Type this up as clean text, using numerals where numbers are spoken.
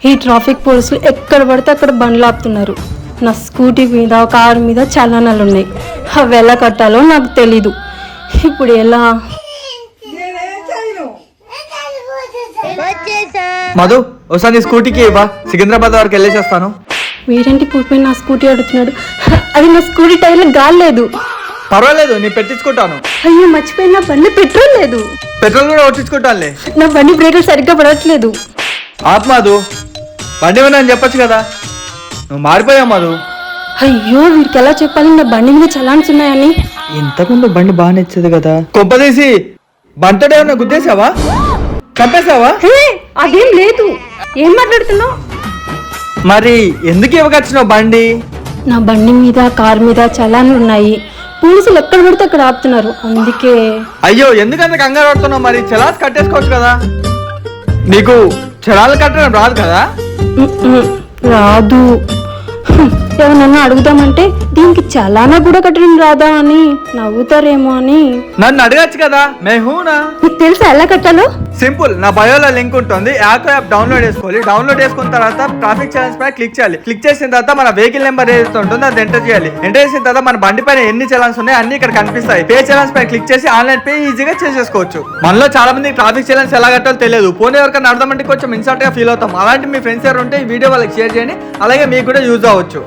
ఈ ట్రాఫిక్ పోలీసులు ఎక్కడ పడితే అక్కడ బండ్లు ఆపుతున్నారు. నా స్కూటీ మీద కారు మీద చలానాలు ఉన్నాయి. అవి ఎలా కట్టాలో నాకు తెలీదు. ఇప్పుడు ఎలా? మధు ఒకసారి నీ స్కూటీకి ఇవ్వ, సికింద్రాబాద్ వరకు వెళ్ళేసేస్తాను. వీరేంటి పూర్తి నా స్కూటీ అడుగుతున్నాడు. అది నా స్కూటీ టైర్లో గాలి లేదు. పర్వాలేదు, నేను పెట్టించుకుంటాను. అయ్యో మర్చిపోయిన బండి పెట్రోల్ లేదు. పెట్రోల్ కూడా కొట్టించుకుంటానులే. నా బండి బ్రేకులు సరిగ్గా పడట్లేదు. ఆప్ మధు, బండి ఏమన్నా అని చెప్పచ్చు కదా, నువ్వు మారిపోయావు మధు. అయ్యో వీరికి ఎలా చెప్పాలి నా బండి మీద చలాన్స్ ఉన్నాయని. ఇంతకుముందు బండి బాగా నచ్చేది కదా. కొంపదీసి బంతడే ఏమన్నా గుద్దేశావా, చంపేశావా? అదేం లేదు. ఏం మాట్లాడుతున్నావు? మరి ఎందుకు ఇవ్వకొచ్చినావు బండి? నా బండి మీద కారు మీద చలాన్లు ఉన్నాయి. పోలీసులు ఎక్కడ పడితే అక్కడ ఆపుతున్నారు, అందుకే. అయ్యో ఎందుకంత కంగారు పడుతున్నావు? మరి చలాన్స్ కట్టేసుకోవచ్చు కదా. నీకు చలాన్లు కట్టడం రాదు కదా? రాదు. ఎవరన్నా అడుగుదామంటే దీనికి చలానా కూడా కట్టడం రాదా అని నవ్వుతారేమో అని. నన్ను అడగచ్చు కదా, మేహూనా. నీకు తెలుసా ఎలా కట్టాలో? సింపుల్, నా బయోలో లింక్ ఉంటుంది. యాప్ డౌన్లోడ్ చేసుకోవాలి. డౌన్లోడ్ చేసుకున్న తర్వాత ట్రాఫిక్ ఛాలెంజ్ పైన క్లిక్ చేయాలి. క్లిక్ చేసిన తర్వాత మన వెహికల్ నెంబర్ ఏదైతే ఉంటుందో అది ఎంటర్ చేయాలి. ఎంటర్ చేసిన తర్వాత మన బండి పైన ఎన్ని చలాన్స్ ఉన్నాయి అన్ని ఇక్కడ కనిపిస్తాయి. పే చలాన్స్ పైన క్లిక్ చేసి ఆన్లైన్ పే ఈజీగా చేసేసుకోవచ్చు. మనలో చాలా మంది ట్రాఫిక్ చలాన్స్ ఎలా కట్టాలో తెలియదు. పోనీ ఎవరికైనా అర్థమంటే కొంచెం ఇన్సల్ట్ గా ఫీల్ అవుతాం. అలాంటి మీ ఫ్రెండ్స్ ఎవరు ఉంటే ఈ వీడియో వాళ్ళకి షేర్ చేయండి. అలాగే మీకు కూడా యూజ్ అవ్వచ్చు.